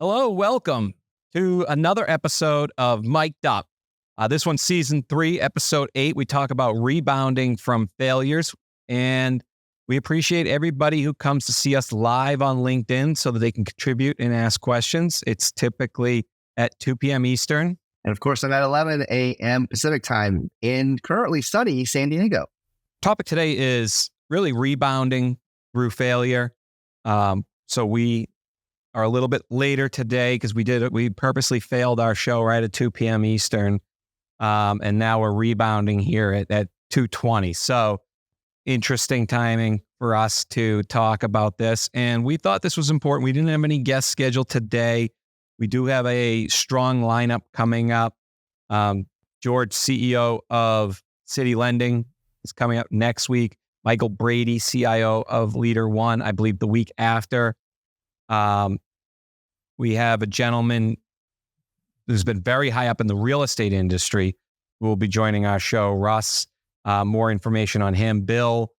Hello, welcome to another episode of Mic'd Up. This one's season 3, episode 8. We talk about rebounding from failures, and we appreciate everybody who comes to see us live on LinkedIn so that they can contribute and ask questions. It's typically at 2 p.m. Eastern. And of course, I'm at 11 a.m. Pacific time in currently sunny San Diego. Topic today is really rebounding through failure. So we are a little bit later today because we purposely failed our show right at 2 p.m. Eastern. And now we're rebounding here at 2:20. So interesting timing for us to talk about this. And we thought this was important. We didn't have any guests scheduled today. We do have a strong lineup coming up. George, CEO of City Lending, is coming up next week. Michael Brady, CIO of Leader One, I believe the week after. We have a gentleman who's been very high up in the real estate industry who will be joining our show, Russ. More information on him. Bill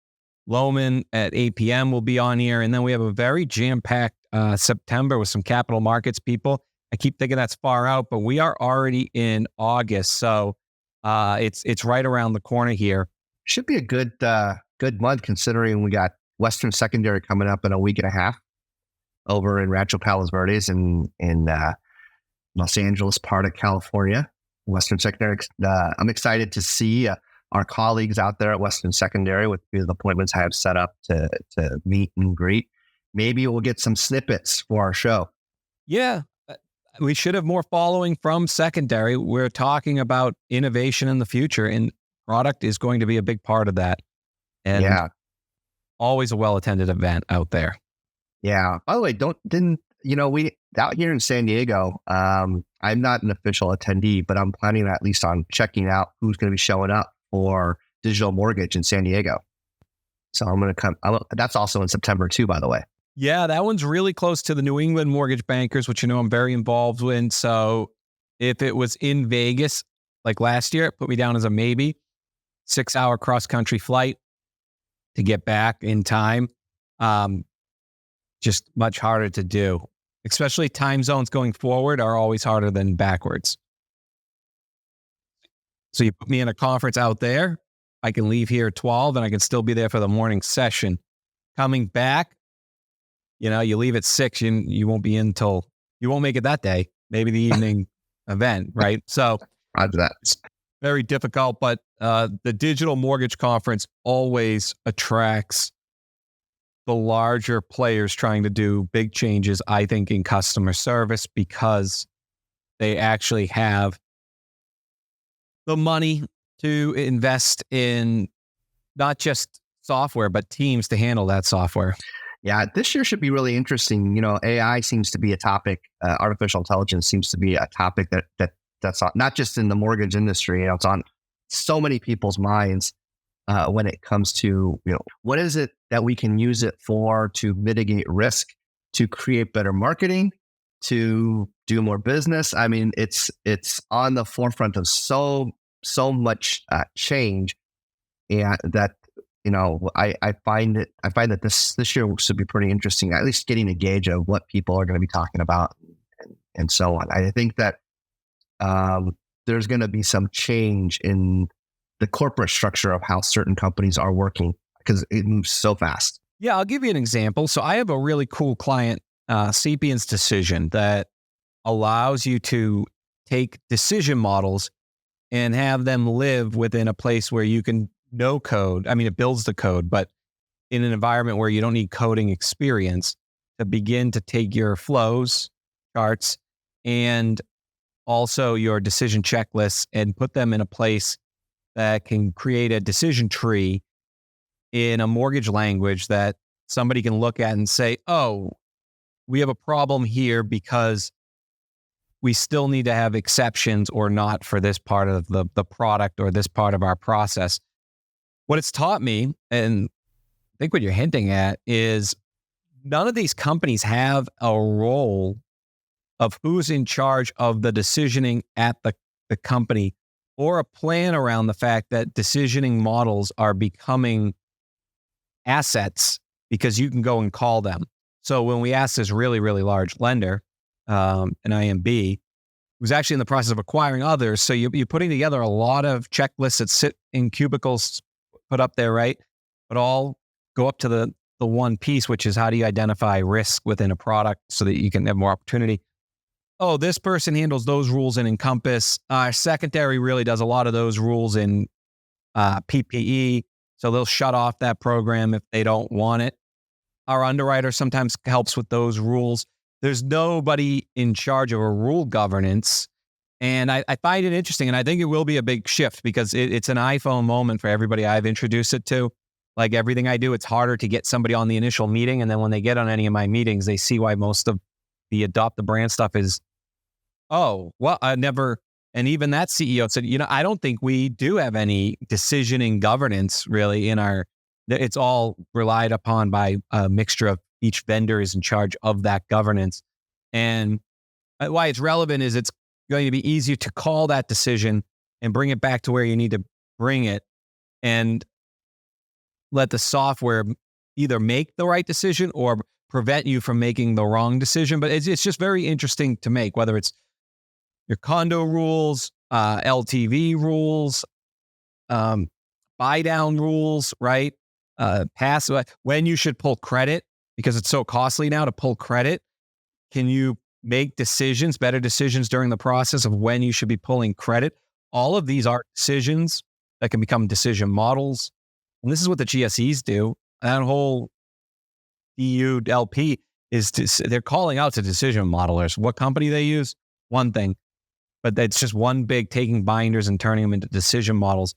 Lohman at 8 p.m. will be on here. And then we have a very jam-packed September with some capital markets people. I keep thinking that's far out, but we are already in August. So it's right around the corner here. Should be a good month considering we got Western Secondary coming up in a week and a half over in Rancho Palos Verdes in Los Angeles, part of California. Western Secondary. I'm excited to see our colleagues out there at Western Secondary with the appointments I have set up to meet and greet. Maybe we'll get some snippets for our show. Yeah. We should have more following from Secondary. We're talking about innovation in the future, and product is going to be a big part of that. And always a well-attended event out there. Yeah. By the way, we out here in San Diego, I'm not an official attendee, but I'm planning at least on checking out who's going to be showing up for Digital Mortgage in San Diego. So I'm going to come. That's also in September too, by the way. Yeah, that one's really close to the New England Mortgage Bankers, which I'm very involved in. So if it was in Vegas, like last year, it put me down as a maybe. 6-hour cross-country flight to get back in time. Just much harder to do. Especially time zones going forward are always harder than backwards. So you put me in a conference out there, I can leave here at 12 and I can still be there for the morning session. Coming back, you leave at 6, you won't be in till, you won't make it that day, maybe the evening event, right? So Roger that. It's very difficult, but the Digital Mortgage Conference always attracts the larger players trying to do big changes, I think, in customer service because they actually have the money to invest in not just software, but teams to handle that software. Yeah, this year should be really interesting. AI seems to be a topic. Artificial intelligence seems to be a topic that's not just in the mortgage industry. It's on so many people's minds when it comes to what is it that we can use it for to mitigate risk, to create better marketing, to do more business. I mean, it's on the forefront of so much change, and that I find that this year should be pretty interesting. At least getting a gauge of what people are going to be talking about and so on. I think that there's going to be some change in the corporate structure of how certain companies are working because it moves so fast. Yeah, I'll give you an example. So I have a really cool client, Sapiens Decision, that allows you to take decision models and have them live within a place where you can no code. I mean, it builds the code, but in an environment where you don't need coding experience to begin to take your flows, charts, and also your decision checklists and put them in a place that can create a decision tree in a mortgage language that somebody can look at and say, oh, we have a problem here because we still need to have exceptions or not for this part of the product or this part of our process. What it's taught me, and I think what you're hinting at, is none of these companies have a role of who's in charge of the decisioning at the company or a plan around the fact that decisioning models are becoming assets because you can go and call them. So when we asked this really, really large lender, an IMB, who's actually in the process of acquiring others. So you're putting together a lot of checklists that sit in cubicles put up there, right? But all go up to the one piece, which is how do you identify risk within a product so that you can have more opportunity. Oh, this person handles those rules in Encompass. Secondary really does a lot of those rules in PPE. So they'll shut off that program if they don't want it. Our underwriter sometimes helps with those rules. There's nobody in charge of a rule governance. And I find it interesting, and I think it will be a big shift because it's an iPhone moment for everybody I've introduced it to. Like everything I do, it's harder to get somebody on the initial meeting. And then when they get on any of my meetings, they see why most of the adopt the brand stuff is, oh, well, I never. And even that CEO said, I don't think we do have any decisioning governance really in our, it's all relied upon by a mixture of each vendor is in charge of that governance. And why it's relevant is it's going to be easier to call that decision and bring it back to where you need to bring it and let the software either make the right decision or prevent you from making the wrong decision. But it's just very interesting to make, whether it's your condo rules, LTV rules, buy down rules, right? Pass when you should pull credit because it's so costly now to pull credit. Can you make decisions, better decisions during the process of when you should be pulling credit? All of these are decisions that can become decision models. And this is what the GSEs do. That whole EU LP is they're calling out to decision modelers. What company they use, one thing, but it's just one big taking binders and turning them into decision models.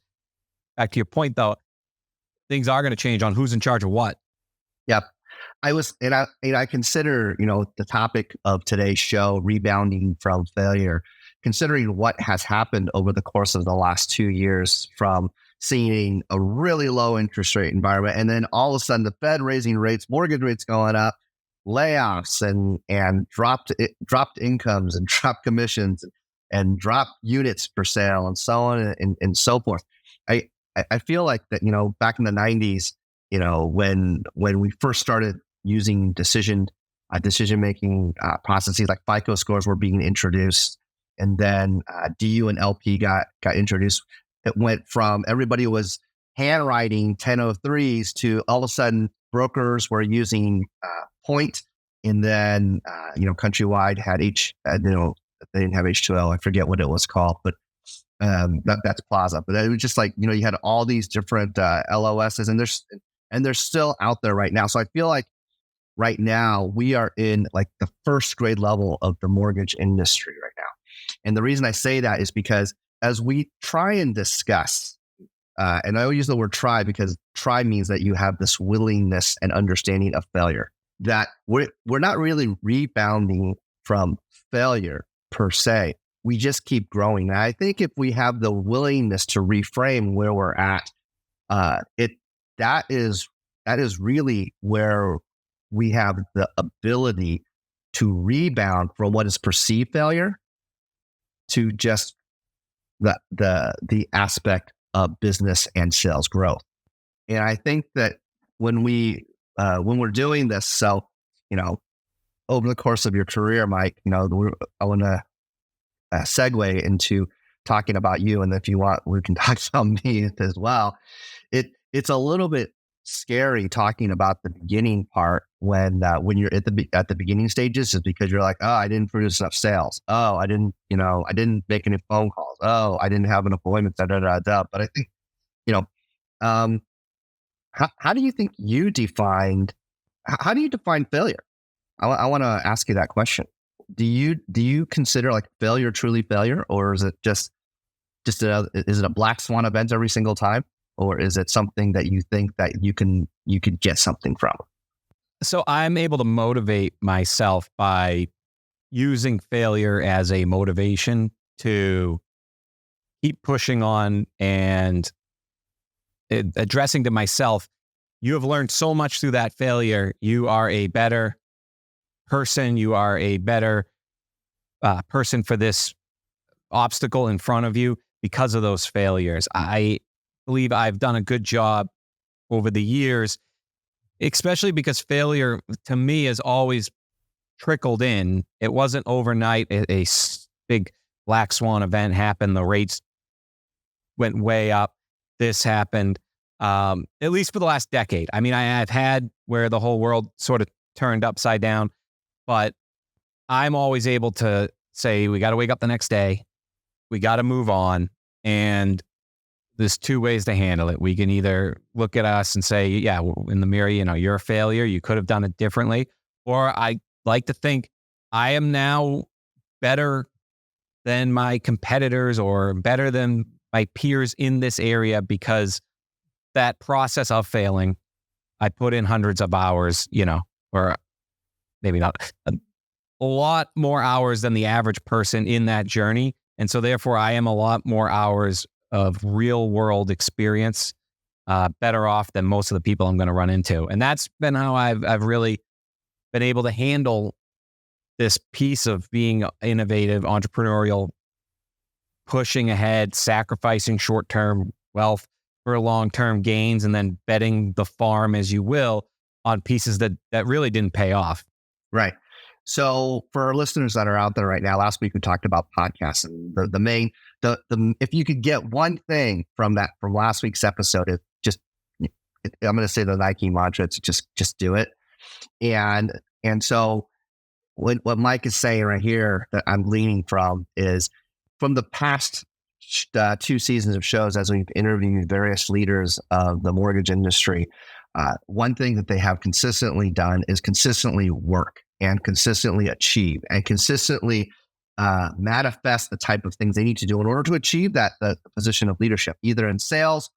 Back to your point though, things are going to change on who's in charge of what. Yep. I consider, the topic of today's show, rebounding from failure, considering what has happened over the course of the last 2 years from seeing a really low interest rate environment. And then all of a sudden the Fed raising rates, mortgage rates going up, layoffs and dropped incomes and dropped commissions and dropped units per sale and so on and so forth. I feel like that, back in the 90s, when we first started using decision-making processes like FICO scores were being introduced, and then DU and LP got introduced. It went from everybody was handwriting 1003s to all of a sudden brokers were using Point, and then Countrywide had they didn't have H2O. I forget what it was called, but that's Plaza. But it was just like you had all these different LOSs, and they're still out there right now. So I feel like right now we are in like the first grade level of the mortgage industry right now. And the reason I say that is because as we try and discuss, and I use the word try because try means that you have this willingness and understanding of failure, that we're not really rebounding from failure per se. We just keep growing. And I think if we have the willingness to reframe where we're at, that is really where we have the ability to rebound from what is perceived failure to just the aspect of business and sales growth. And I think that when we're doing this, so over the course of your career, Mike, I want to segue into talking about you, and if you want, we can talk about me as well. It's a little bit scary talking about the beginning part when you're at the beginning stages, is because you're like, oh, I didn't produce enough sales. Oh, I didn't make any phone calls. Oh, I didn't have an appointment. Da, da, da, da. But I think, how do you think you defined? How do you define failure? I want to ask you that question. Do you consider like failure truly failure, or is it just is it a black swan event every single time? Or is it something that you think that you could get something from? So I'm able to motivate myself by using failure as a motivation to keep pushing on and addressing to myself, you have learned so much through that failure. You are a better person. You are a better person for this obstacle in front of you because of those failures. I believe I've done a good job over the years, especially because failure to me has always trickled in. It wasn't overnight. Big black swan event happened. The rates went way up. This happened, at least for the last decade. I mean, I've had where the whole world sort of turned upside down, but I'm always able to say, we got to wake up the next day. We got to move on. And there's two ways to handle it. We can either look at us and say, yeah, in the mirror, you're a failure. You could have done it differently. Or I like to think I am now better than my competitors or better than my peers in this area because that process of failing, I put in hundreds of hours, or maybe not, a lot more hours than the average person in that journey. And so therefore I am a lot more hours of real world experience, better off than most of the people I'm going to run into. And that's been how I've really been able to handle this piece of being innovative, entrepreneurial, pushing ahead, sacrificing short-term wealth for long-term gains, and then betting the farm, as you will, on pieces that really didn't pay off. Right. So for our listeners that are out there right now, last week we talked about podcasts, and the main if you could get one thing from last week's episode, I'm going to say the Nike mantra, it's just do it. And so what Mike is saying right here that I'm leaning from is from the past 2 seasons of shows, as we've interviewed various leaders of the mortgage industry, one thing that they have consistently done is consistently work and consistently achieve and consistently manifest the type of things they need to do in order to achieve the position of leadership, either in sales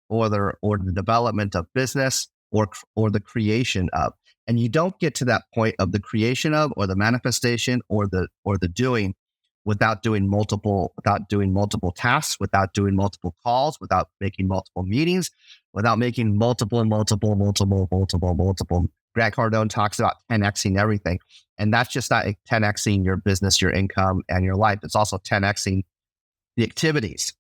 or the development of business or the creation of. And you don't get to that point of the creation of or the manifestation or the doing without doing multiple tasks, without doing multiple calls, without making multiple meetings, without making multiple. Grant Cardone talks about 10xing everything. And that's just not 10xing your business, your income, and your life. It's also 10xing the activities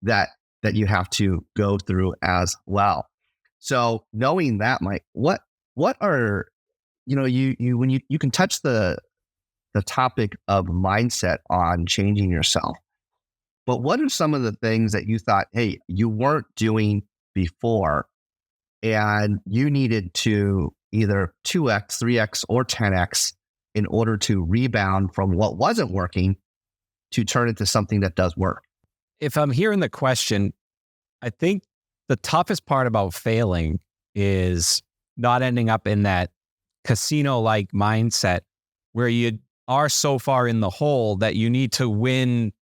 that you have to go through as well. So knowing that, Mike, what are, you when you can touch the topic of mindset on changing yourself, but what are some of the things that you thought, hey, you weren't doing before and you needed to either 2x, 3x, or 10x in order to rebound from what wasn't working to turn into something that does work? If I'm hearing the question, I think the toughest part about failing is not ending up in that casino-like mindset where you are so far in the hole that you need to win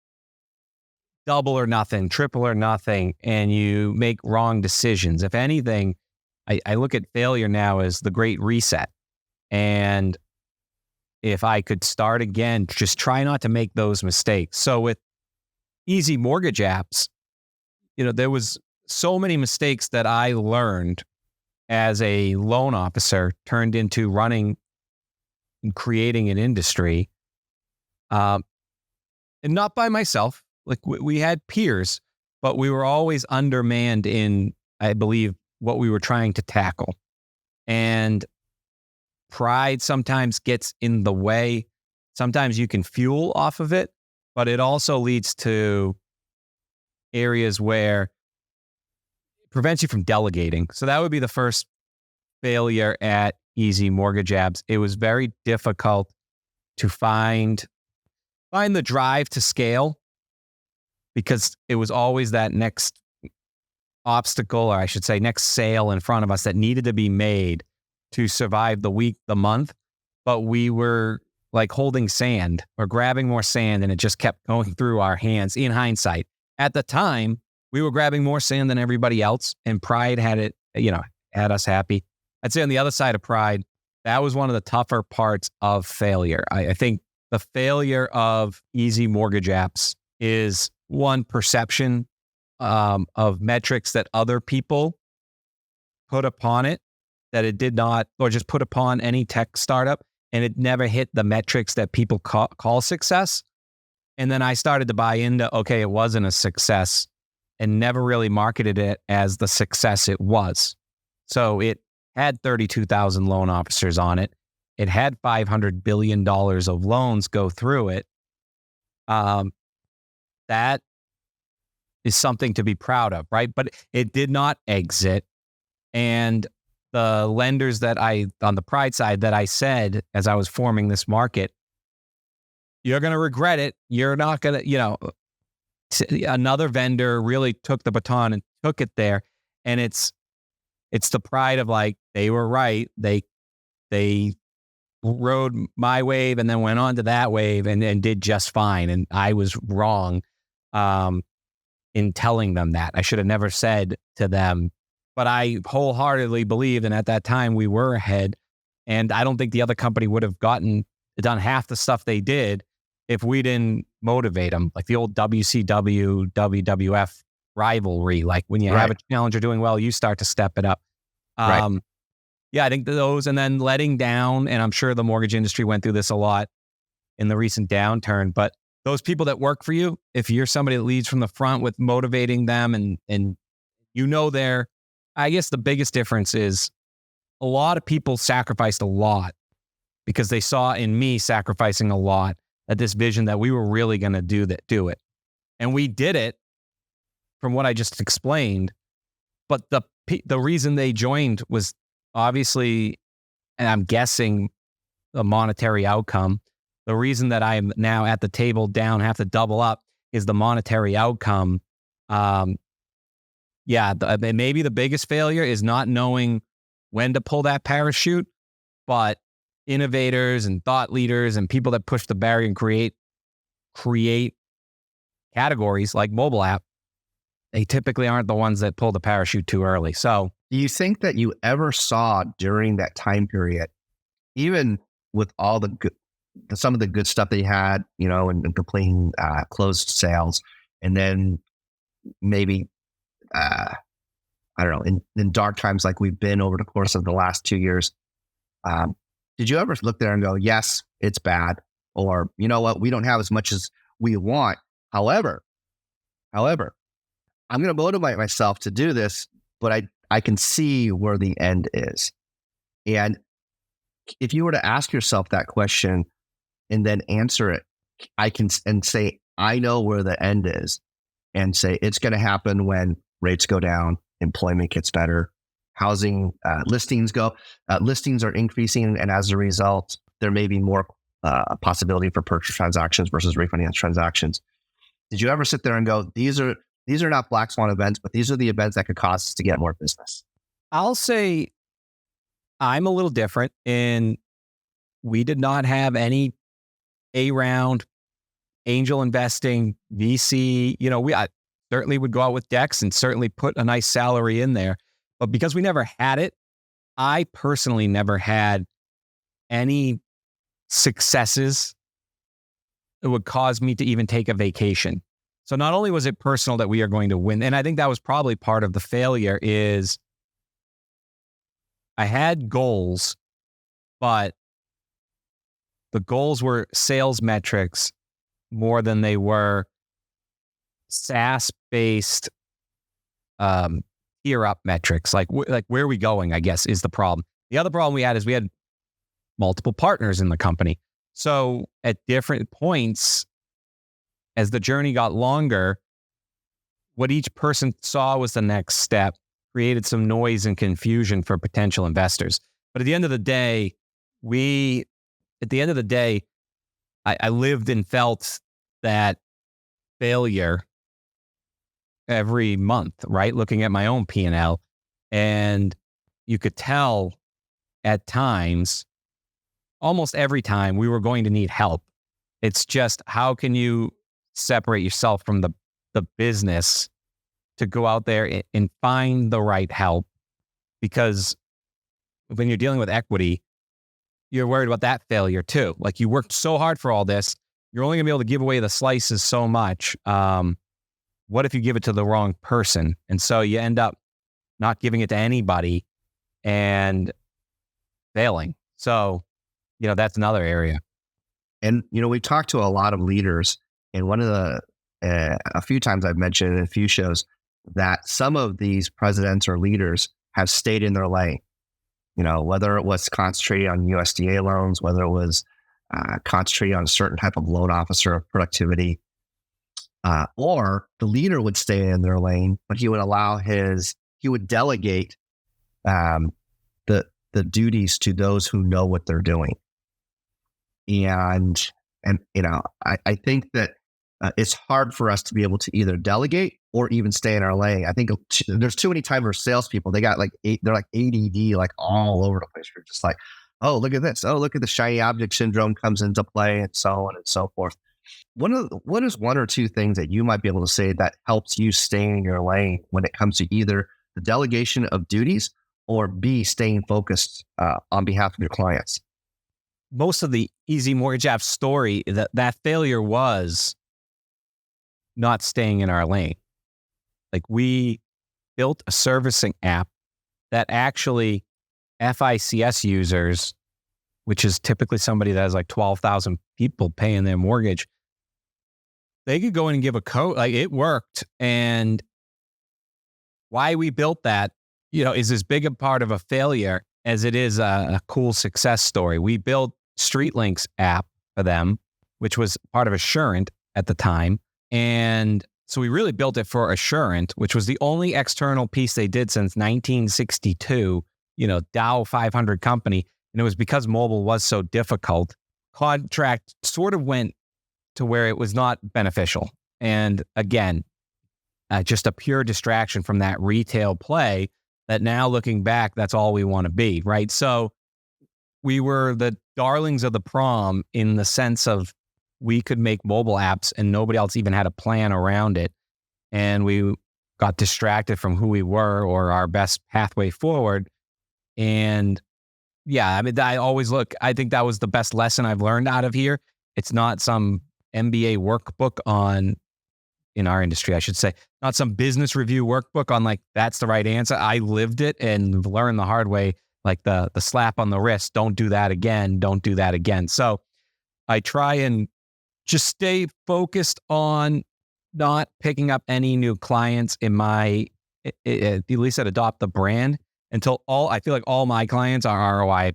double or nothing, triple or nothing, and you make wrong decisions. If anything, I look at failure now as the great reset. And if I could start again, just try not to make those mistakes. So with easy mortgage apps, there was so many mistakes that I learned as a loan officer turned into running and creating an industry. And not by myself. Like we had peers, but we were always undermanned in, I believe, what we were trying to tackle. And pride sometimes gets in the way. Sometimes you can fuel off of it, but it also leads to areas where it prevents you from delegating. So that would be the first failure at Easy Mortgage Apps. It was very difficult to find the drive to scale because it was always that next obstacle, or I should say next sale in front of us that needed to be made to survive the week, the month. But we were like holding sand or grabbing more sand, and it just kept going through our hands. In hindsight, at the time, we were grabbing more sand than everybody else, and pride had us happy. I'd say on the other side of pride, that was one of the tougher parts of failure. I think the failure of Easy Mortgage Apps is one perception of metrics that other people put upon it that it did not, or just put upon any tech startup, and it never hit the metrics that people call success. And then I started to buy into, okay, it wasn't a success, and never really marketed it as the success it was. So it had 32,000 loan officers on it. it had $500 billion of loans go through it. That is something to be proud of, right? But it did not exit. And the lenders that on the pride side that I said, as I was forming this market, you're going to regret it. You're not going to, another vendor really took the baton and took it there. And it's the pride of like, they were right. They rode my wave and then went on to that wave and did just fine. And I was wrong in telling them that. I should have never said to them, but I wholeheartedly believed, and at that time we were ahead. And I don't think the other company would have done half the stuff they did if we didn't motivate them. Like the old WCW, WWF rivalry. Like when you have a challenger doing well, you start to step it up. Yeah, I think those, and then letting down, and I'm sure the mortgage industry went through this a lot in the recent downturn, but those people that work for you, if you're somebody that leads from the front with motivating them and I guess the biggest difference is a lot of people sacrificed a lot because they saw in me sacrificing a lot at this vision that we were really going to do it. And we did it from what I just explained. But the reason they joined was obviously, and I'm guessing, a monetary outcome. The reason that I'm now at the table down, have to double up, is the monetary outcome. Maybe the biggest failure is not knowing when to pull that parachute, but innovators and thought leaders and people that push the barrier and create categories like mobile app, they typically aren't the ones that pull the parachute too early. So do you think that you ever saw during that time period, even with all some of the good stuff they had, and completing closed sales, and then maybe, I don't know, in dark times like we've been over the course of the last 2 years, did you ever look there and go, yes, it's bad, or you know what, we don't have as much as we want. However, I'm going to motivate myself to do this, but I can see where the end is. And if you were to ask yourself that question and then answer it, and say, I know where the end is, and say it's going to happen when rates go down, employment gets better, housing listings are increasing, and as a result, there may be more possibility for purchase transactions versus refinance transactions. Did you ever sit there and go, these are not black swan events, but these are the events that could cause us to get more business? I'll say I'm a little different in we did not have any A-round, angel investing, VC. I certainly would go out with decks and certainly put a nice salary in there. But because we never had it, I personally never had any successes that would cause me to even take a vacation. So not only was it personal that we are going to win, and I think that was probably part of the failure, is I had goals, but the goals were sales metrics more than they were SaaS-based tier-up metrics. Like where are we going, I guess, is the problem. The other problem we had is we had multiple partners in the company. So at different points, as the journey got longer, what each person saw was the next step, created some noise and confusion for potential investors. But at the end of the day, I lived and felt that failure every month, right? Looking at my own P&L. And you could tell at times, almost every time, we were going to need help. It's just, how can you separate yourself from the business to go out there and find the right help? Because when you're dealing with equity, you're worried about that failure too. Like, you worked so hard for all this, you're only gonna be able to give away the slices so much. What if you give it to the wrong person? And so you end up not giving it to anybody and failing. So, that's another area. And, we talked to a lot of leaders, and one of a few times I've mentioned in a few shows that some of these presidents or leaders have stayed in their lane. whether it was concentrated on USDA loans, whether it was concentrated on a certain type of loan officer of productivity, or the leader would stay in their lane, but he would delegate the duties to those who know what they're doing. And I think that it's hard for us to be able to either delegate or even stay in our lane. I think there's too many times where salespeople, they're like ADD, like all over the place. We're just like, oh, look at this. Oh, look at the shiny object syndrome comes into play, and so on and so forth. What is one or two things that you might be able to say that helps you stay in your lane when it comes to either the delegation of duties or B, staying focused on behalf of your clients? Most of the Easy Mortgage app story, that failure was not staying in our lane. Like, we built a servicing app that actually FICS users, which is typically somebody that has like 12,000 people paying their mortgage, they could go in and give a code. Like, it worked. And why we built that, is as big a part of a failure as it is a cool success story. We built StreetLinks app for them, which was part of Assurant at the time. And so we really built it for Assurant, which was the only external piece they did since 1962, Dow 500 company. And it was because mobile was so difficult. Contract sort of went to where it was not beneficial. And again, just a pure distraction from that retail play that now looking back, that's all we want to be, right? So we were the darlings of the prom in the sense of we could make mobile apps and nobody else even had a plan around it. And we got distracted from who we were or our best pathway forward. And yeah, I mean, I think that was the best lesson I've learned out of here. It's not some MBA workbook in our industry, I should say, not some business review workbook on like, that's the right answer. I lived it and learned the hard way, like the slap on the wrist. Don't do that again. Don't do that again. So I try and just stay focused on not picking up any new clients in my, at least at Adopt the brand until I feel like all my clients are ROI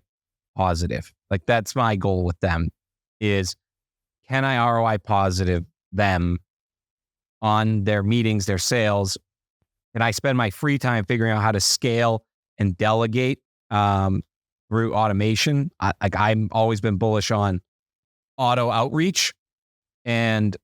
positive. Like, that's my goal with them is, can I ROI positive them on their meetings, their sales? And I spend my free time figuring out how to scale and delegate through automation. I'm always been bullish on auto outreach, and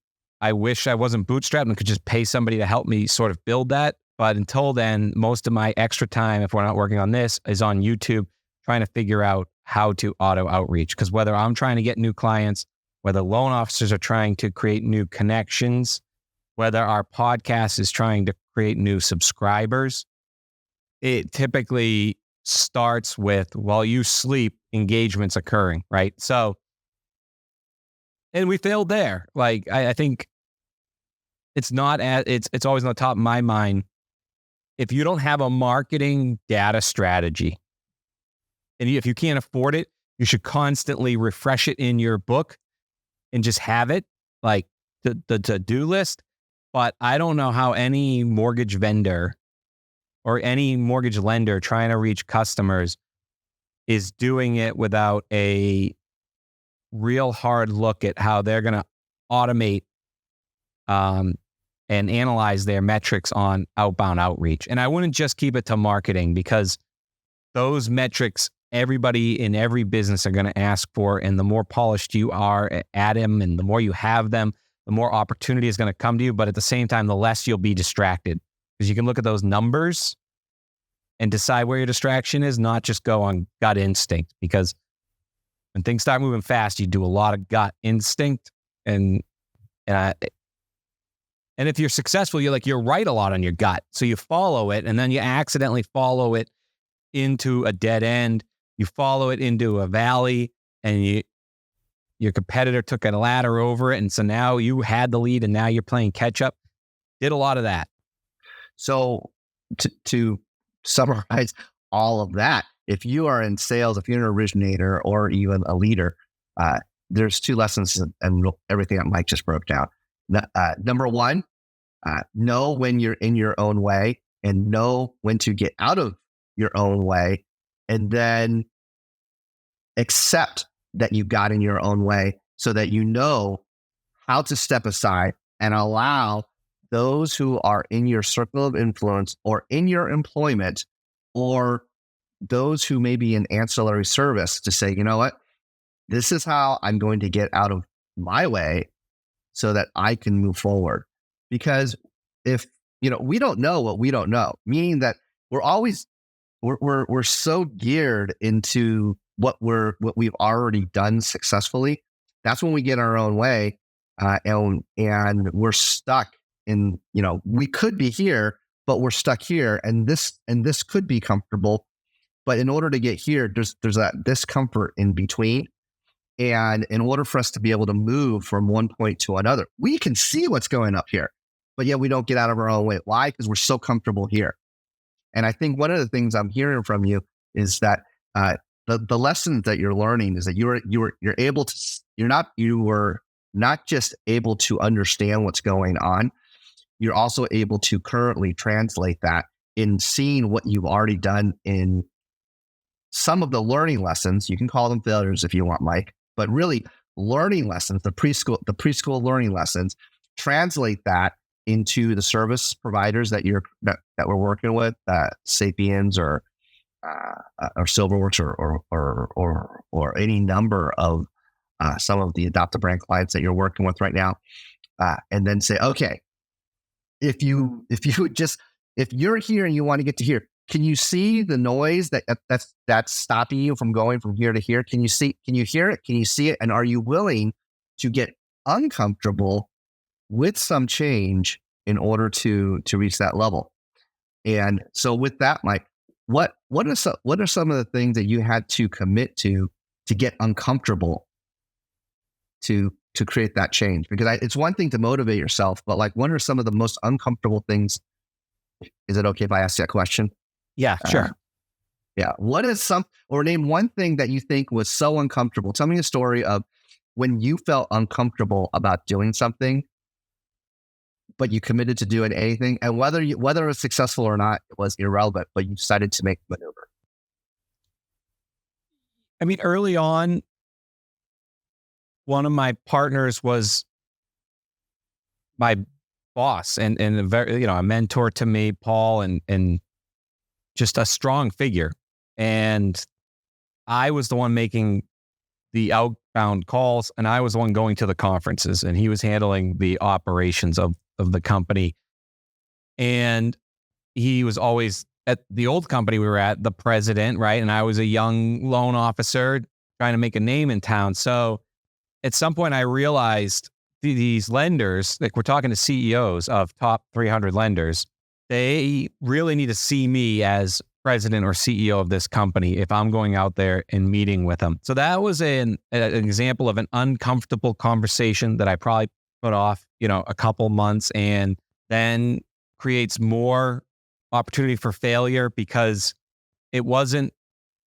I wish I wasn't bootstrapped and could just pay somebody to help me sort of build that. But until then, most of my extra time, if we're not working on this, is on YouTube trying to figure out how to auto outreach. Because whether I'm trying to get new clients, whether loan officers are trying to create new connections, whether our podcast is trying to create new subscribers, it typically starts with, while you sleep, engagements occurring, right? So, and we failed there. Like, I think it's always on the top of my mind. If you don't have a marketing data strategy, and if you can't afford it, you should constantly refresh it in your book and just have it like the to-do list. But I don't know how any mortgage vendor or any mortgage lender trying to reach customers is doing it without a real hard look at how they're going to automate and analyze their metrics on outbound outreach. And I wouldn't just keep it to marketing, because those metrics, everybody in every business are going to ask for. And the more polished you are at them and the more you have them, the more opportunity is going to come to you. But at the same time, the less you'll be distracted, because you can look at those numbers and decide where your distraction is, not just go on gut instinct. Because when things start moving fast, you do a lot of gut instinct. And if you're successful, you're right a lot on your gut. So you follow it, and then you accidentally follow it into a dead end. You follow it into a valley, and your competitor took a ladder over it. And so now you had the lead and now you're playing catch up. Did a lot of that. So to summarize all of that, if you are in sales, if you're an originator or even a leader, there's two lessons and everything that Mike just broke down. Number one, know when you're in your own way and know when to get out of your own way and then accept that you got in your own way so that you know how to step aside and allow those who are in your circle of influence or in your employment or those who may be in ancillary service to say, you know what, this is how I'm going to get out of my way so that I can move forward. Because if, we don't know what we don't know, meaning that we're so geared into what we've already done successfully. That's when we get our own way, and we're stuck in. We could be here, but we're stuck here, and this could be comfortable. But in order to get here, there's that discomfort in between. And in order for us to be able to move from one point to another, we can see what's going up here, but yet we don't get out of our own way. Why? Because we're so comfortable here. And I think one of the things I'm hearing from you is that the lessons that you're learning is that you were not just able to understand what's going on, you're also able to currently translate that in seeing what you've already done in some of the learning lessons. You can call them failures if you want, Mike, but really learning lessons, the preschool learning lessons, translate that into the service providers that we're working with, Sapiens or Silverworks or any number of some of the Adopt a Brand clients that you're working with right now, and then say, okay, if you're here and you want to get to here, can you see the noise that's stopping you from going from here to here? Can you hear it? Can you see it? And are you willing to get uncomfortable with some change in order to reach that level? And so with that, Mike, what are some of the things that you had to commit to get uncomfortable to create that change? Because it's one thing to motivate yourself, but like, what are some of the most uncomfortable things? Is it okay if I ask that question? Yeah, sure. Yeah. What is name one thing that you think was so uncomfortable? Tell me a story of when you felt uncomfortable about doing something, but you committed to doing anything, and whether it was successful or not, it was irrelevant, but you decided to make the maneuver. I mean, early on, one of my partners was my boss and a very, a mentor to me, Paul, and just a strong figure. And I was the one making the outbound calls, and I was the one going to the conferences, and he was handling the operations of the company. And he was always at the old company we were at, the president, right? And I was a young loan officer trying to make a name in town. So at some point I realized these lenders, like we're talking to CEOs of top 300 lenders, they really need to see me as president or CEO of this company if I'm going out there and meeting with them. So that was an example of an uncomfortable conversation that I probably put off, a couple months, and then creates more opportunity for failure because it wasn't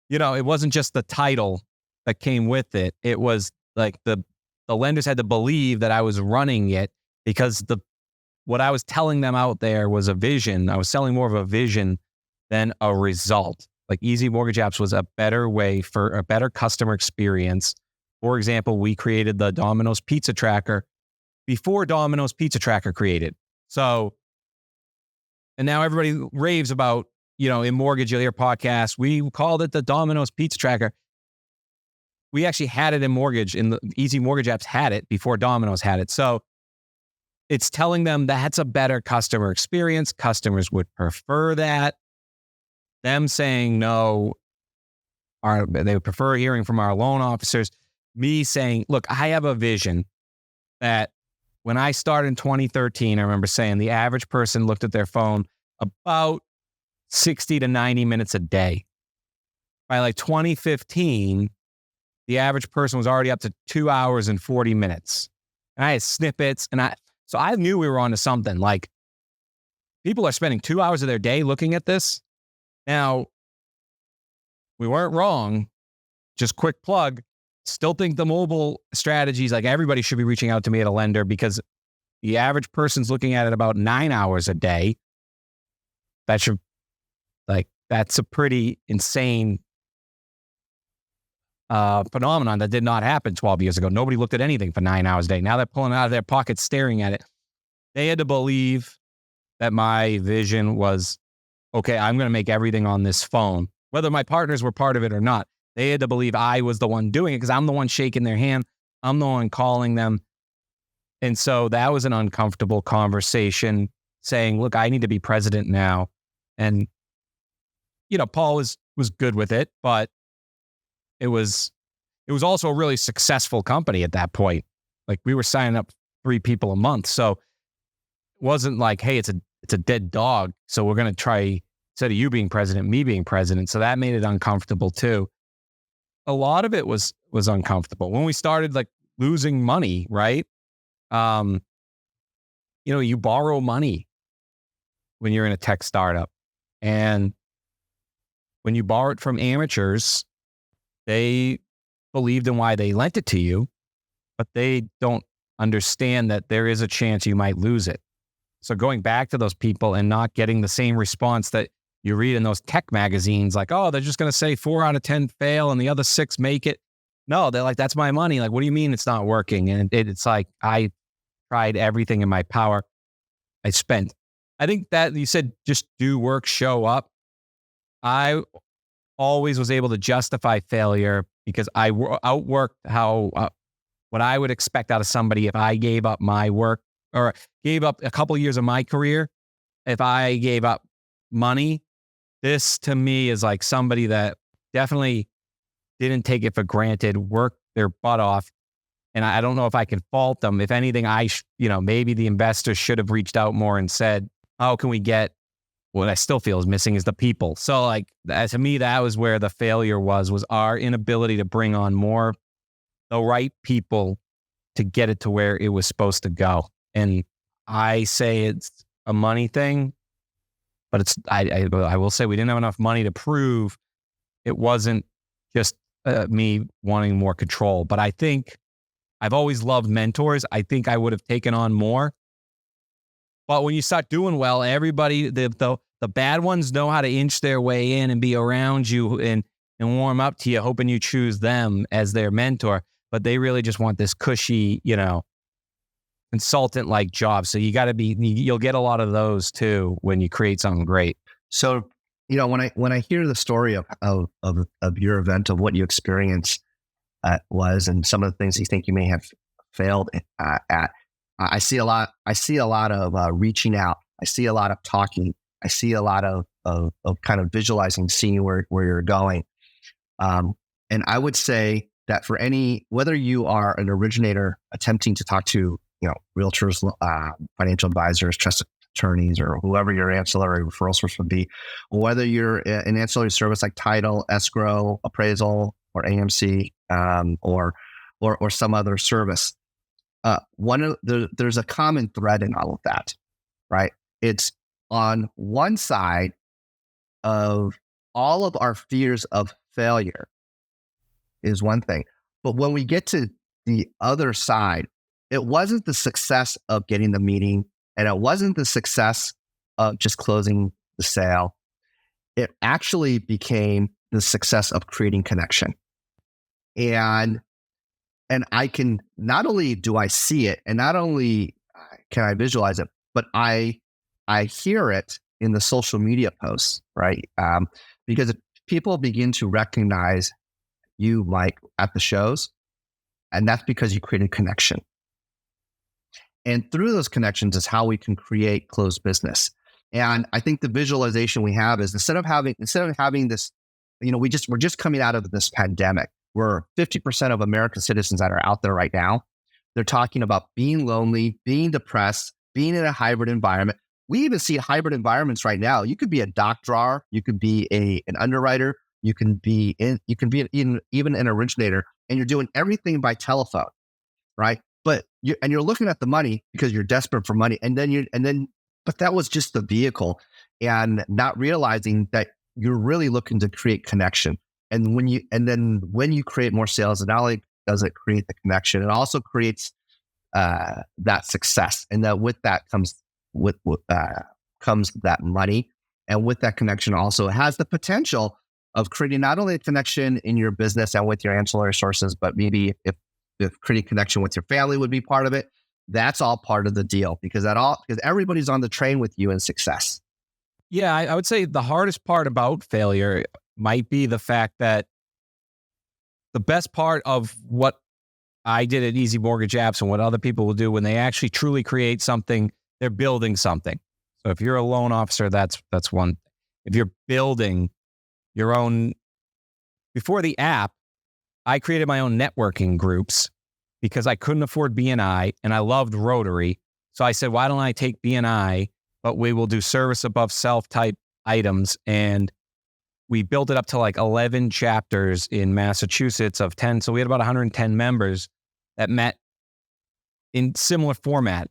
just the title that came with it. It was like the lenders had to believe that I was running it because what I was telling them out there was a vision. I was selling more of a vision than a result. Like Easy Mortgage Apps was a better way for a better customer experience. For example, we created the Domino's Pizza Tracker before Domino's Pizza Tracker created. So, and now everybody raves about, in mortgage, you'll hear podcasts, we called it the Domino's Pizza Tracker. We actually had it in mortgage, and the Easy Mortgage Apps had it before Domino's had it. So it's telling them that's a better customer experience. Customers would prefer that. Them saying no, they would prefer hearing from our loan officers. Me saying, look, I have a vision that when I started in 2013, I remember saying the average person looked at their phone about 60 to 90 minutes a day. By like 2015, the average person was already up to 2 hours and 40 minutes. And I had snippets, so I knew we were onto something. Like, people are spending 2 hours of their day looking at this. Now, we weren't wrong. Just quick plug. Still think the mobile strategies, like everybody should be reaching out to me at a lender because the average person's looking at it about 9 hours a day. That's a pretty insane phenomenon that did not happen 12 years ago. Nobody looked at anything for 9 hours a day. Now they're pulling it out of their pockets, staring at it. They had to believe that my vision was, okay, I'm going to make everything on this phone, whether my partners were part of it or not. They had to believe I was the one doing it because I'm the one shaking their hand. I'm the one calling them. And so that was an uncomfortable conversation saying, look, I need to be president now. And, Paul was good with it, but it was also a really successful company at that point. Like we were signing up 3 people a month. So it wasn't like, hey, it's a dead dog. So we're going to try, instead of you being president, me being president. So that made it uncomfortable too. A lot of it was uncomfortable when we started like losing money, right? You borrow money when you're in a tech startup, and when you borrow it from amateurs, they believed in why they lent it to you, but they don't understand that there is a chance you might lose it. So going back to those people and not getting the same response that you read in those tech magazines, like, oh, they're just going to say 4 out of 10 fail and the other 6 make it. No, they're like, that's my money. Like, what do you mean it's not working? And it's like, I tried everything in my power. I think that you said, just do work, show up. I always was able to justify failure because I outworked what I would expect out of somebody if I gave up my work or gave up a couple years of my career. If I gave up money, this to me is like somebody that definitely didn't take it for granted, worked their butt off. And I don't know if I can fault them. If anything, maybe the investors should have reached out more and said, how can we get what I still feel is missing is the people. So like, to me, that was where the failure was our inability to bring on the right people to get it to where it was supposed to go. And I say it's a money thing, but I will say we didn't have enough money to prove it wasn't just me wanting more control. But I think I've always loved mentors. I think I would have taken on more. But when you start doing well, everybody, the bad ones know how to inch their way in and be around you and warm up to you, hoping you choose them as their mentor. But they really just want this cushy, consultant-like job. So you'll get a lot of those too when you create something great. So, when I hear the story of your event, of what you experienced was, and some of the things you think you may have failed at, I see a lot of reaching out. I see a lot of talking. I see a lot of kind of visualizing, seeing where you're going. And I would say that for whether you are an originator attempting to talk to, realtors, financial advisors, trusted attorneys, or whoever your ancillary referral source would be, or whether you're an ancillary service like title, escrow, appraisal, or AMC, or some other service. There's a common thread in all of that, right? It's on one side of all of our fears of failure is one thing. But when we get to the other side, it wasn't the success of getting the meeting, and it wasn't the success of just closing the sale. It actually became the success of creating connection. And I can, not only do I see it, and not only can I visualize it, but I hear it in the social media posts, right? Because people begin to recognize you, Mike, at the shows, and that's because you created connection. And through those connections is how we can create closed business. And I think the visualization we have is instead of having this, we're just coming out of this pandemic. We're 50% of American citizens that are out there right now. They're talking about being lonely, being depressed, being in a hybrid environment. We even see hybrid environments right now. You could be a dock drawer, you could be an underwriter, you can be even an originator, and you're doing everything by telephone, right? But you're looking at the money because you're desperate for money, but that was just the vehicle, and not realizing that you're really looking to create connection. And when you create more sales, not only does it create the connection, it also creates that success, and that with that comes that money, and with that connection also has the potential of creating not only a connection in your business and with your ancillary sources, but maybe if creating connection with your family would be part of it. That's all part of the deal because everybody's on the train with you in success. Yeah, I would say the hardest part about failure might be the fact that the best part of what I did at Easy Mortgage Apps and what other people will do when they actually truly create something, they're building something. So if you're a loan officer, that's one. If you're building your own, before the app, I created my own networking groups because I couldn't afford BNI and I loved Rotary. So I said, why don't I take BNI, but we will do service above self type items. And we built it up to like 11 chapters in Massachusetts of 10. So we had about 110 members that met in similar format.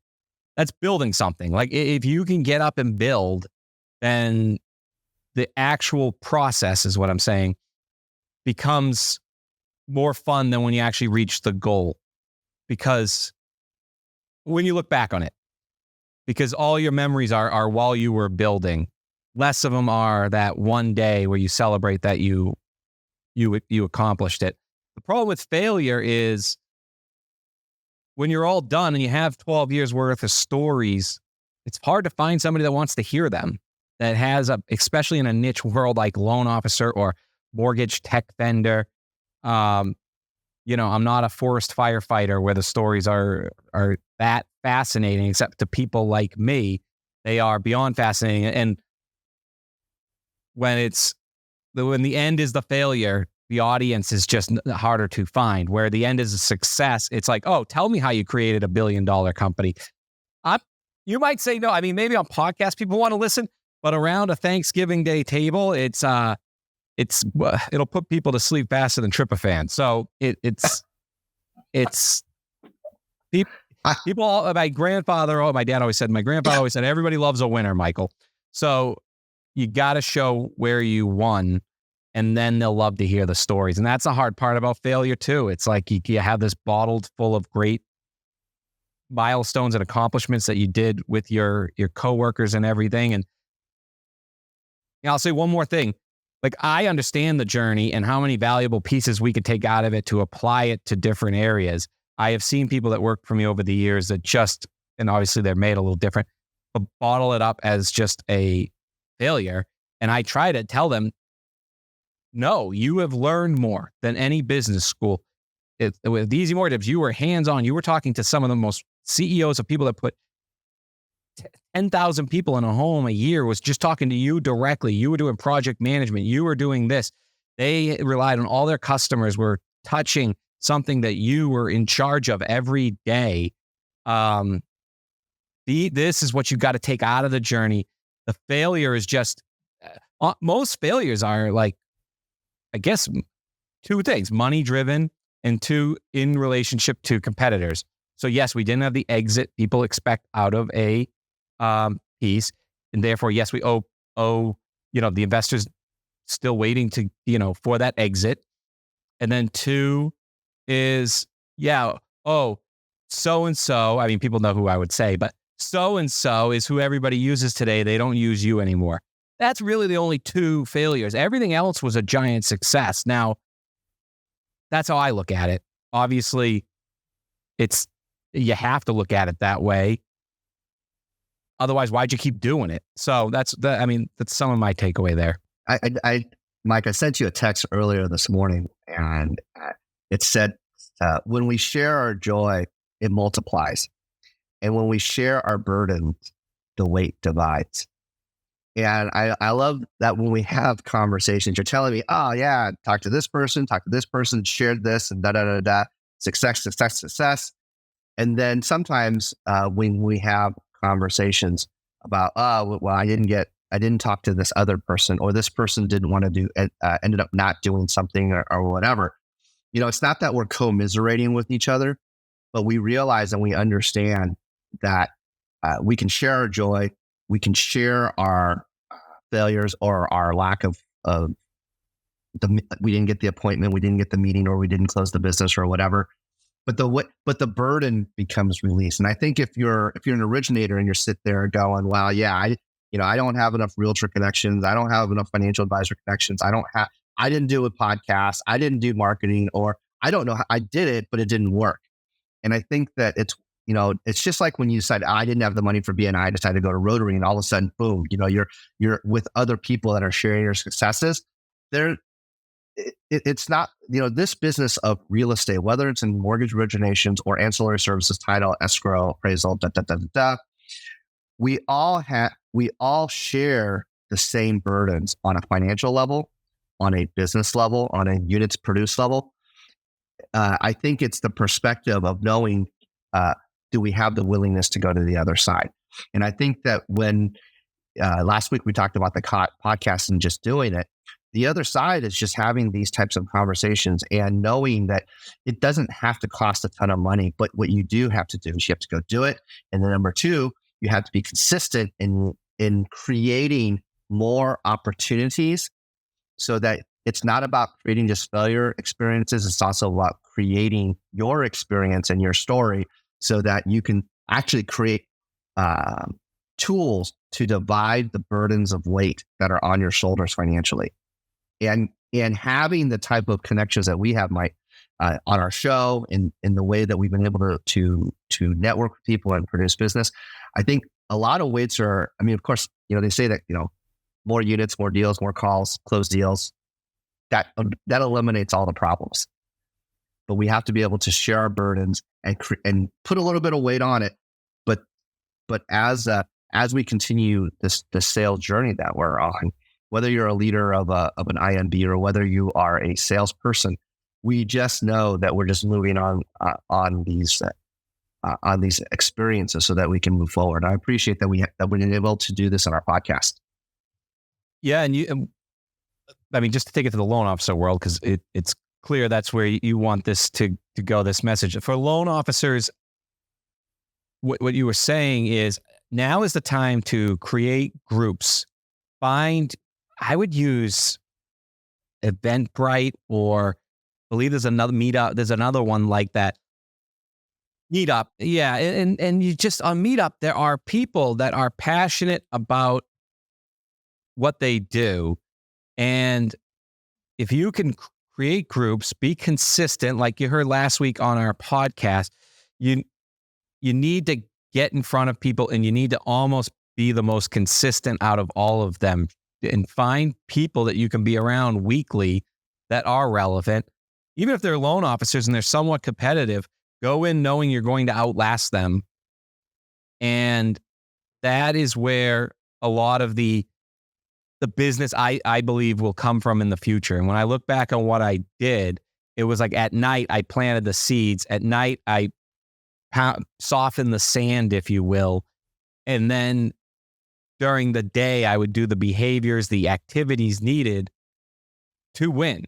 That's building something. Like if you can get up and build, then the actual process is what I'm saying becomes more fun than when you actually reach the goal. Because when you look back on it, because all your memories are while you were building. Less of them are that one day where you celebrate that you accomplished it. The problem with failure is when you're all done and you have 12 years worth of stories, it's hard to find somebody that wants to hear them, that has especially in a niche world like loan officer or mortgage tech vendor. I'm not a forest firefighter where the stories are that fascinating, except to people like me, they are beyond fascinating. And when the end is the failure, the audience is just harder to find. Where the end is a success, it's like, oh, tell me how you created $1 billion company. You might say no. I mean, maybe on podcasts people want to listen, but around a Thanksgiving Day table, it'll put people to sleep faster than tryptophan. So it's people. My dad always said, everybody loves a winner, Michael. So you got to show where you won, and then they'll love to hear the stories. And that's the hard part about failure too. It's like you have this bottled full of great milestones and accomplishments that you did with your coworkers and everything. And I'll say one more thing. Like, I understand the journey and how many valuable pieces we could take out of it to apply it to different areas. I have seen people that work for me over the years that and obviously they're made a little different, but bottle it up as just a failure. And I try to tell them, no, you have learned more than any business school. With Easy Mortgage, you were hands-on. You were talking to some of the most CEOs of people that put 10,000 people in a home a year, was just talking to you directly. You were doing project management. You were doing this. They relied on all their customers were touching something that you were in charge of every day. This is what you got to take out of the journey. The failure is just, most failures are like, I guess, two things: money driven, and two, in relationship to competitors. So yes, we didn't have the exit people expect out of a piece, and therefore, yes, we owe the investors still waiting to for that exit. And then two is so and so. I mean, people know who I would say, but so and so is who everybody uses today. They don't use you anymore. That's really the only two failures. Everything else was a giant success. Now, that's how I look at it. Obviously, you have to look at it that way. Otherwise, why'd you keep doing it? So that's some of my takeaway there. Mike, I sent you a text earlier this morning, and it said, when we share our joy, it multiplies. And when we share our burden, the weight divides. And I love that when we have conversations, you're telling me, oh yeah, talk to this person, shared this, and da-da-da-da, success. And then sometimes when we have conversations about, I didn't talk to this other person, or this person didn't want to do, ended up not doing something or whatever. It's not that we're commiserating with each other, but we realize and we understand that we can share our joy, we can share our failures or our lack of we didn't get the appointment, we didn't get the meeting, or we didn't close the business or whatever. But the burden becomes released. And I think if you're an originator and you're sit there going, well, yeah, I don't have enough realtor connections, I don't have enough financial advisor connections, I don't have, I didn't do a podcast, I didn't do marketing, or I don't know how I did it, but it didn't work. And I think that it's just like when you decide I didn't have the money for BNI, I decided to go to Rotary, and all of a sudden, boom, you're with other people that are sharing your successes. There, it's not, this business of real estate, whether it's in mortgage originations or ancillary services, title, escrow, appraisal, we all share the same burdens on a financial level, on a business level, on a units produced level. I think it's the perspective of knowing, do we have the willingness to go to the other side? And I think that when last week we talked about the podcast and just doing it, the other side is just having these types of conversations and knowing that it doesn't have to cost a ton of money, but what you do have to do is you have to go do it. And then number two, you have to be consistent in creating more opportunities, so that it's not about creating just failure experiences. It's also about creating your experience and your story so that you can actually create tools to divide the burdens of weight that are on your shoulders financially. And having the type of connections that we have, Mike, on our show, in the way that we've been able to network with people and produce business, I think a lot of weights are, of course, they say that, more units, more deals, more calls, closed deals, that eliminates all the problems. But we have to be able to share our burdens and put a little bit of weight on it. But as we continue this sales journey that we're on, whether you're a leader of an IMB or whether you are a salesperson, we just know that we're just moving on these experiences so that we can move forward. I appreciate that we've been able to do this on our podcast. Yeah, and just to take it to the loan officer world, because it's clear that's where you want this to go. This message for loan officers, what you were saying is now is the time to create groups. I would use Eventbrite, or I believe there's another Meetup. There's another one like that. Meetup. Yeah. And you just on Meetup, there are people that are passionate about what they do. And if you can create groups, be consistent, like you heard last week on our podcast, you need to get in front of people, and you need to almost be the most consistent out of all of them, and find people that you can be around weekly that are relevant. Even if they're loan officers and they're somewhat competitive, go in knowing you're going to outlast them. And that is where a lot of the business I believe will come from in the future. And when I look back on what I did, it was like at night I planted the seeds. At night I softened the sand, if you will. And then during the day, I would do the behaviors, the activities needed to win.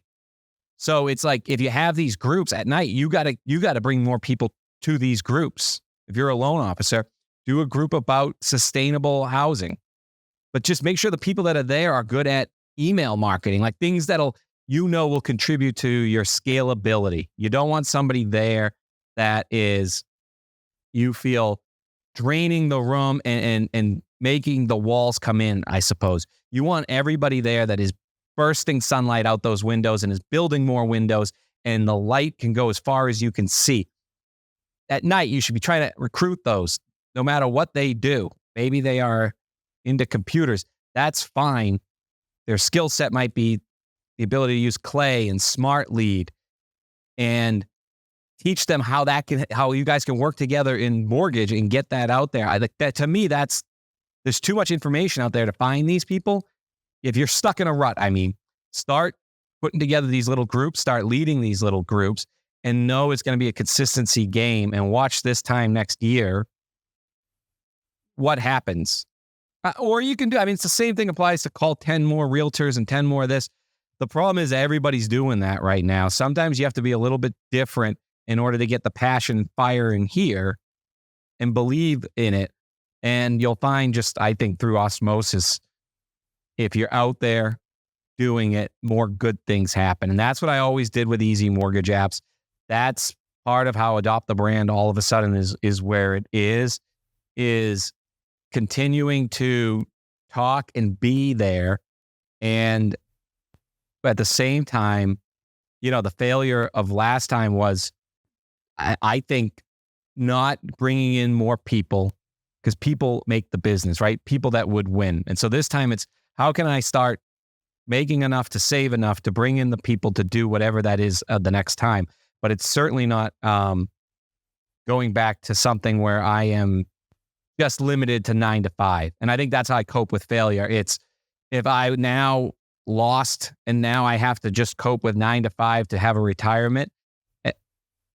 So it's like, if you have these groups at night, you got to bring more people to these groups. If you're a loan officer, do a group about sustainable housing, but just make sure the people that are there are good at email marketing, like things will contribute to your scalability. You don't want somebody there that is, you feel, draining the room and making the walls come in, I suppose. You want everybody there that is bursting sunlight out those windows and is building more windows, and the light can go as far as you can see. At night, you should be trying to recruit those, no matter what they do. Maybe they are into computers. That's fine. Their skill set might be the ability to use Clay and Smart Lead, and teach them how you guys can work together in mortgage and get that out there. I think that, to me, there's too much information out there to find these people. If you're stuck in a rut, start putting together these little groups, start leading these little groups, and know it's going to be a consistency game, and watch this time next year what happens. Or you can do, it's the same thing applies to call 10 more realtors and 10 more of this. The problem is everybody's doing that right now. Sometimes you have to be a little bit different in order to get the passion and fire in here and believe in it. And you'll find, just, I think, through osmosis, if you're out there doing it, more good things happen. And that's what I always did with easy mortgage apps. That's part of how Adopt the Brand all of a sudden is where it is continuing to talk and be there. And But at the same time, the failure of last time was, I think, not bringing in more people, because people make the business, right? People that would win. And so this time it's, how can I start making enough to save enough to bring in the people to do whatever that is the next time? But it's certainly not going back to something where I am just limited to 9 to 5. And I think that's how I cope with failure. It's, if I now lost and now I have to just cope with 9 to 5 to have a retirement,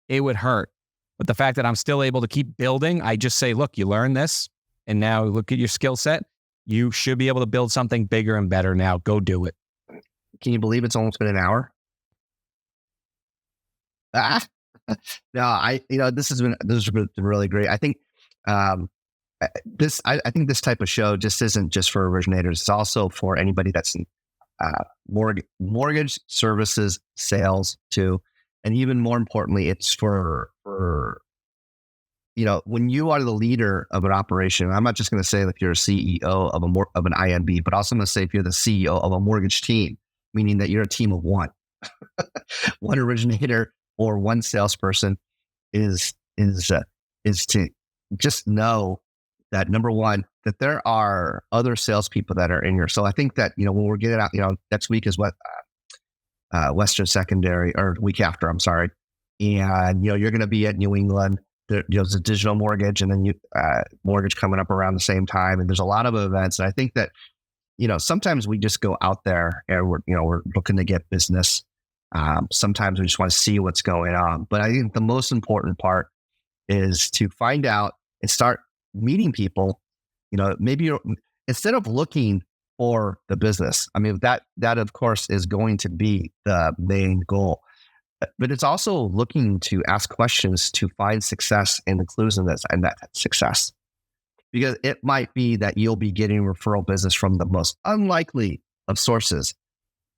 it would hurt. But the fact that I'm still able to keep building, I just say, look, you learned this, and now look at your skill set. You should be able to build something bigger and better now. Go do it. Can you believe it's almost been an hour? No, this has been really great. I think I think this type of show just isn't just for originators. It's also for anybody that's in mortgage services, sales too. And even more importantly, it's for when you are the leader of an operation. I'm not just going to say like you're a CEO of an IMB, but also I'm going to say if you're the CEO of a mortgage team, meaning that you're a team of one, one originator or one salesperson is to just know that, number one, that there are other salespeople that are in here. So I think that, when we're getting out, next week is what Western Secondary, or week after, I'm sorry. And, you're going to be at New England. There's a digital mortgage, and then mortgage coming up around the same time. And there's a lot of events. And I think that, sometimes we just go out there and we're looking to get business. Sometimes we just want to see what's going on. But I think the most important part is to find out and start meeting people. Maybe instead of looking for the business, I mean, that of course is going to be the main goal, but it's also looking to ask questions to find success and the clues in this and that success, because it might be that you'll be getting referral business from the most unlikely of sources,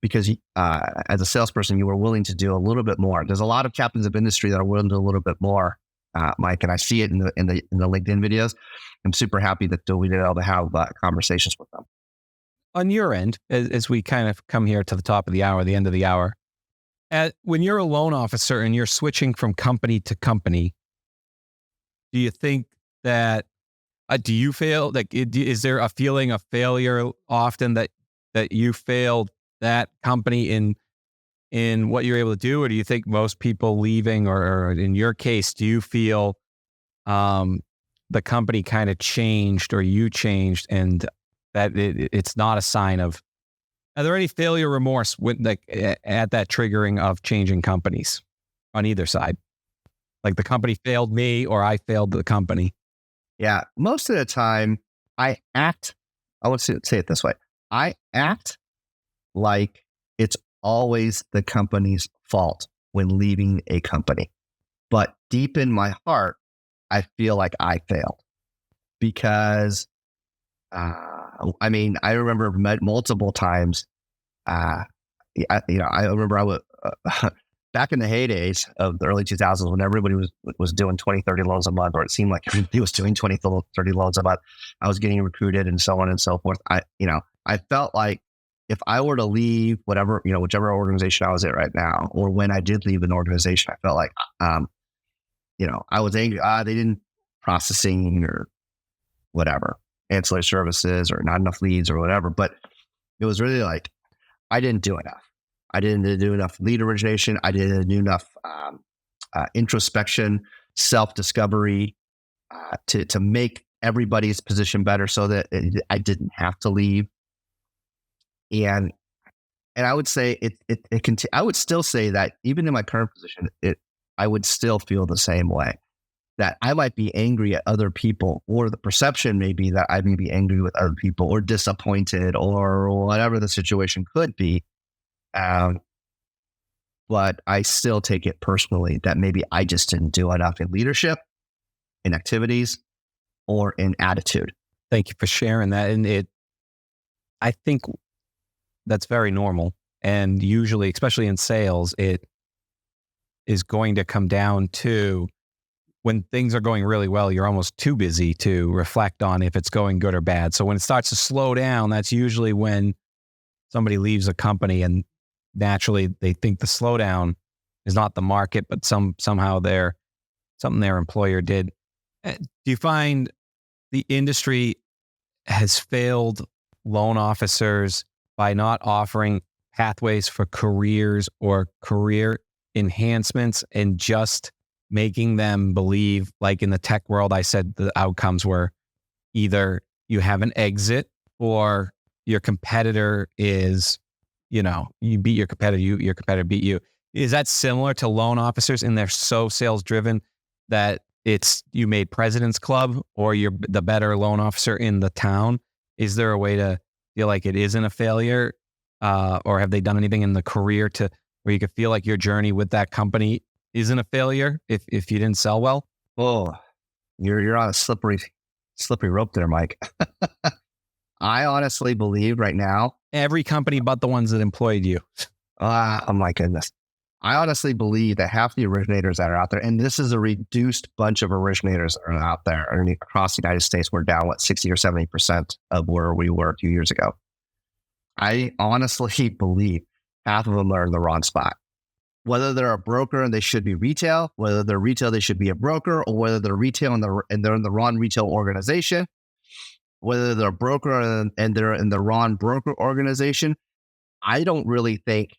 because as a salesperson, you were willing to do a little bit more. There's a lot of captains of industry that are willing to do a little bit more, Mike, and I see it in the LinkedIn videos. I'm super happy that we've been able to have conversations with them. On your end, as we kind of come here to the top of the hour, the end of the hour, when you're a loan officer and you're switching from company to company, do you think that, do you fail? Like, is there a feeling of failure often that you failed that company in what you're able to do? Or do you think most people leaving, or in your case, do you feel the company kind of changed or you changed, and that it's not a sign of, are there any failure remorse at that triggering of changing companies on either side? Like the company failed me or I failed the company? Yeah. Most of the time I would say it this way. I act like it's always the company's fault when leaving a company. But deep in my heart, I feel like I failed because, I remember multiple times. I remember I was back in the heydays of the early 2000s when everybody was doing 20, 30 loans a month, or it seemed like everybody was doing 20, 30 loans a month. I was getting recruited and so on and so forth. I felt like if I were to leave whichever organization I was at right now, or when I did leave an organization, I felt like, I was angry. They didn't processing or whatever, ancillary services, or not enough leads or whatever. But it was really like, I didn't do enough. I didn't do enough lead origination. I didn't do enough introspection, self-discovery to make everybody's position better so that I didn't have to leave. And I would say I would still say that even in my current position, I would still feel the same way, that I might be angry at other people, or the perception may be that I may be angry with other people or disappointed or whatever the situation could be. But I still take it personally that maybe I just didn't do enough in leadership, in activities, or in attitude. Thank you for sharing that. And I think that's very normal. And usually, especially in sales, it is going to come down to, when things are going really well, you're almost too busy to reflect on if it's going good or bad. So when it starts to slow down, that's usually when somebody leaves a company, and naturally they think the slowdown is not the market, but somehow something their employer did. Do you find the industry has failed loan officers by not offering pathways for careers or career enhancements and just making them believe, like in the tech world, I said the outcomes were either you have an exit or your competitor is, you beat your competitor, your competitor beat you. Is that similar to loan officers and they're so sales driven that it's you made President's Club or you're the better loan officer in the town? Is there a way to feel like it isn't a failure? Or have they done anything in the career to where you could feel like your journey with that company isn't a failure if you didn't sell well? Oh, you're on a slippery rope there, Mike. I honestly believe right now, Every company but the ones that employed you. oh my goodness. I honestly believe that half the originators that are out there, and this is a reduced bunch of originators that are out there across the United States, we're down, 60 or 70% of where we were a few years ago. I honestly believe half of them are in the wrong spot. Whether they're a broker and they should be retail, whether they're retail, they should be a broker, or whether they're retail and they're in the wrong retail organization, whether they're a broker and they're in the wrong broker organization. I don't really think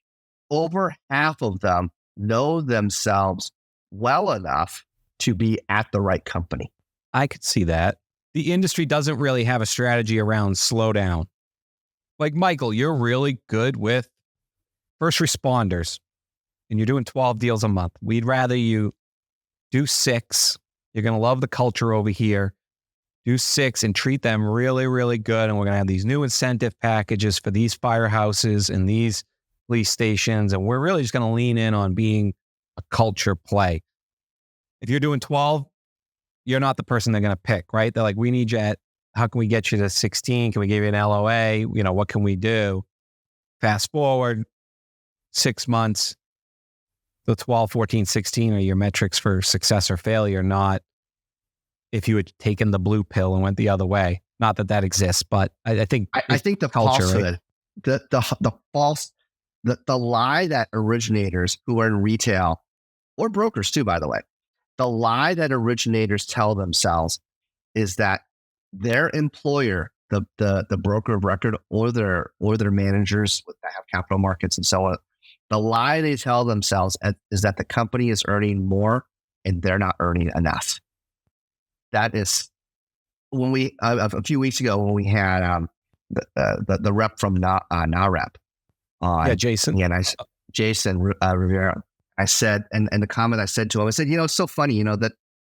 over half of them know themselves well enough to be at the right company. I could see that. The industry doesn't really have a strategy around slowdown. Like, Michael, you're really good with first responders and you're doing 12 deals a month. We'd rather you do 6. You're going to love the culture over here. Do 6 and treat them really, really good. And we're going to have these new incentive packages for these firehouses and these police stations. And we're really just going to lean in on being a culture play. If you're doing 12, you're not the person they're going to pick, right? They're like, we need you at, how can we get you to 16? Can we give you an LOA? What can we do? Fast forward 6 months, the 12, 14, 16 are your metrics for success or failure, not if you had taken the blue pill and went the other way. Not that that exists, but I think I think the culture, falsehood, right? the lie that originators who are in retail or brokers too, by the way, the lie that originators tell themselves is that their employer, the broker of record or their managers that have capital markets and so on, the lie they tell themselves is that the company is earning more and they're not earning enough. That is when we a few weeks ago when we had the rep from NAREP on, Jason. Yeah, and Jason Rivera. I said, and the comment I said to him, I said, it's so funny, that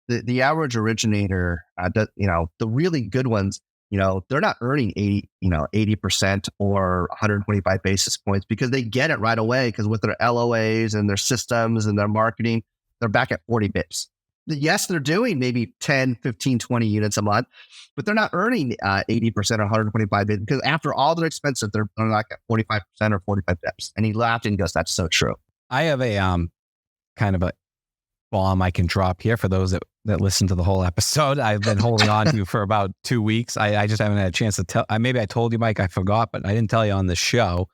the average originator, the really good ones, they're not earning 80% or 125 basis points because they get it right away because with their LOAs and their systems and their marketing, they're back at 40 bips. Yes, they're doing maybe 10, 15, 20 units a month, but they're not earning 80% or 125 bips because after all their expenses, they're like at 45% or 45 bips. And he laughed and goes, that's so true. I have a kind of a bomb I can drop here for those that listen to the whole episode. I've been holding on to for about 2 weeks. I just haven't had a chance to tell. Maybe I told you, Mike, I forgot, but I didn't tell you on the show.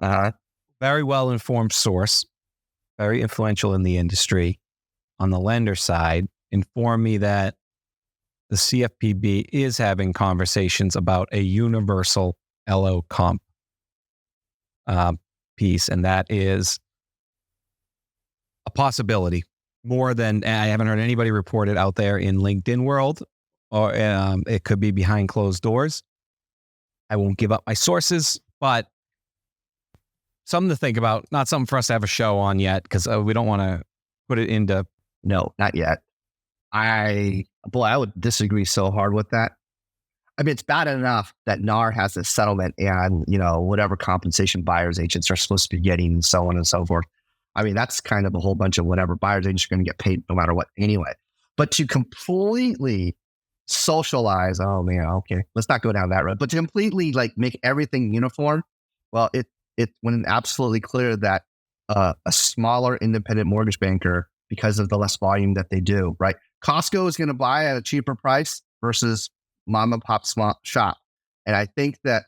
Very well-informed source, very influential in the industry on the lender side, informed me that the CFPB is having conversations about a universal LO comp piece, and that is a possibility. More than I haven't heard anybody report it out there in LinkedIn world, or it could be behind closed doors. I won't give up my sources, but something to think about. Not something for us to have a show on yet because we don't want to put it into. No, not yet. I would disagree so hard with that. I mean, it's bad enough that NAR has a settlement and, whatever compensation buyer's agents are supposed to be getting and so on and so forth. I mean, that's kind of a whole bunch of whatever buyer's agents are going to get paid no matter what anyway. But to completely socialize, oh man, okay, let's not go down that road. But to completely make everything uniform, well, it went absolutely clear that a smaller independent mortgage banker, because of the less volume that they do, right? Costco is going to buy at a cheaper price versus mom and pop small shop. And I think that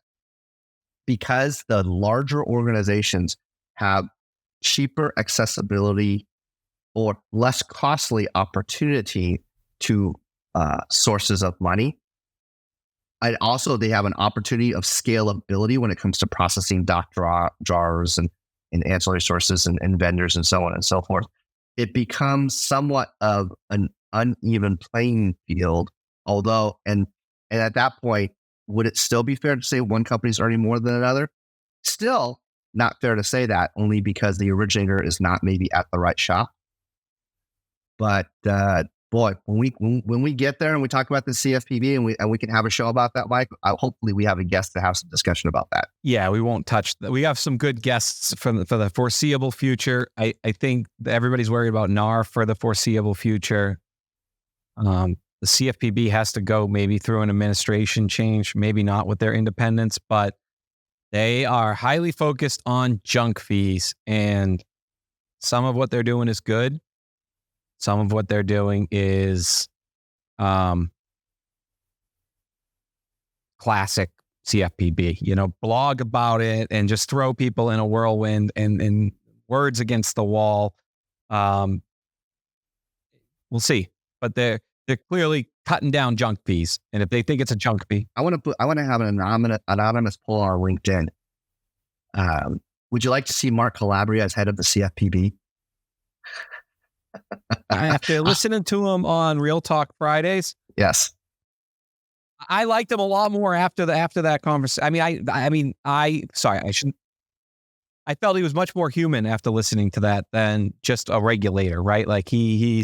because the larger organizations have cheaper accessibility or less costly opportunity to sources of money. And also, they have an opportunity of scalability when it comes to processing doc drawers and ancillary sources and vendors and so on and so forth. It becomes somewhat of an uneven playing field. Although, and at that point, would it still be fair to say one company is earning more than another? Still not fair to say that, only because the originator is not maybe at the right shop. But boy, when we get there and we talk about the CFPB and we can have a show about that, Mike, hopefully we have a guest to have some discussion about that. Yeah, we won't touch that. We have some good guests for the foreseeable future. I think that everybody's worried about NAR for the foreseeable future. The CFPB has to go maybe through an administration change, maybe not with their independence, but they are highly focused on junk fees. And some of what they're doing is good. Some of what they're doing is classic CFPB, blog about it and just throw people in a whirlwind and words against the wall. We'll see, but they're clearly cutting down junk fees. And if they think it's a junk fee, I want to have an anonymous poll on LinkedIn. Would you like to see Mark Calabria as head of the CFPB? After listening to him on Real Talk Fridays, yes, I liked him a lot more after that conversation. I felt he was much more human after listening to that than just a regulator, right? Like he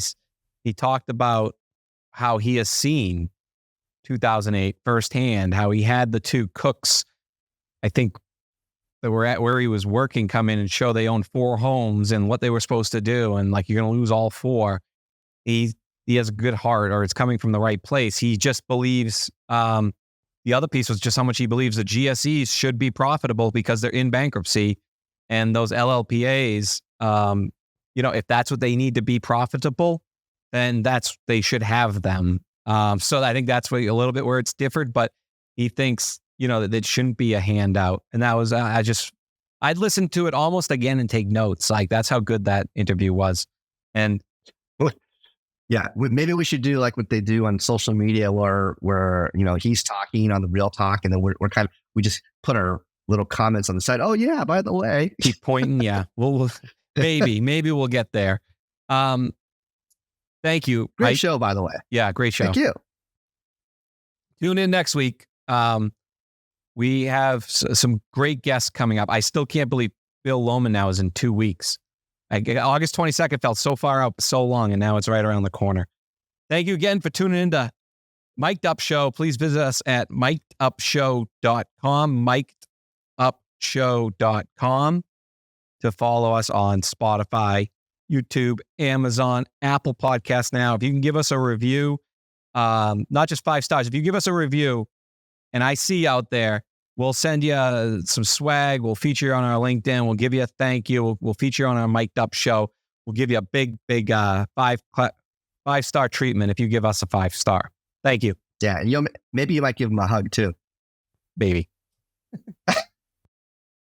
talked about how he has seen 2008 firsthand, how he had the two cooks, I think, that were at where he was working come in and show they owned 4 homes and what they were supposed to do. And like, you're going to lose all 4. He has a good heart, or it's coming from the right place. He just believes, the other piece was just how much he believes the GSEs should be profitable because they're in bankruptcy, and those LLPAs, if that's what they need to be profitable, then they should have them. So I think that's a little bit where it's differed, but he thinks, that it shouldn't be a handout. And that was, I'd listen to it almost again and take notes. Like, that's how good that interview was. And yeah, maybe we should do like what they do on social media where he's talking on the Real Talk, and then we just put our little comments on the side. Oh yeah, by the way, keep pointing. Yeah, we'll maybe we'll get there. Thank you. Great show, by the way. Yeah, great show. Thank you. Tune in next week. We have some great guests coming up. I still can't believe Bill Loman now is in 2 weeks. August 22nd felt so far out, so long, and now it's right around the corner. Thank you again for tuning in to Mic'd Up Show. Please visit us at MikedUpShow.com, MikedUpShow.com, to follow us on Spotify, YouTube, Amazon, Apple Podcasts now. If you can give us a review, not just 5 stars, if you give us a review, and I see out there, we'll send you some swag. We'll feature you on our LinkedIn. We'll give you a thank you. We'll feature you on our Mic'd Up Show. We'll give you a big 5-star treatment if you give us a 5-star. Thank you. Yeah, maybe you might give him a hug too. Baby.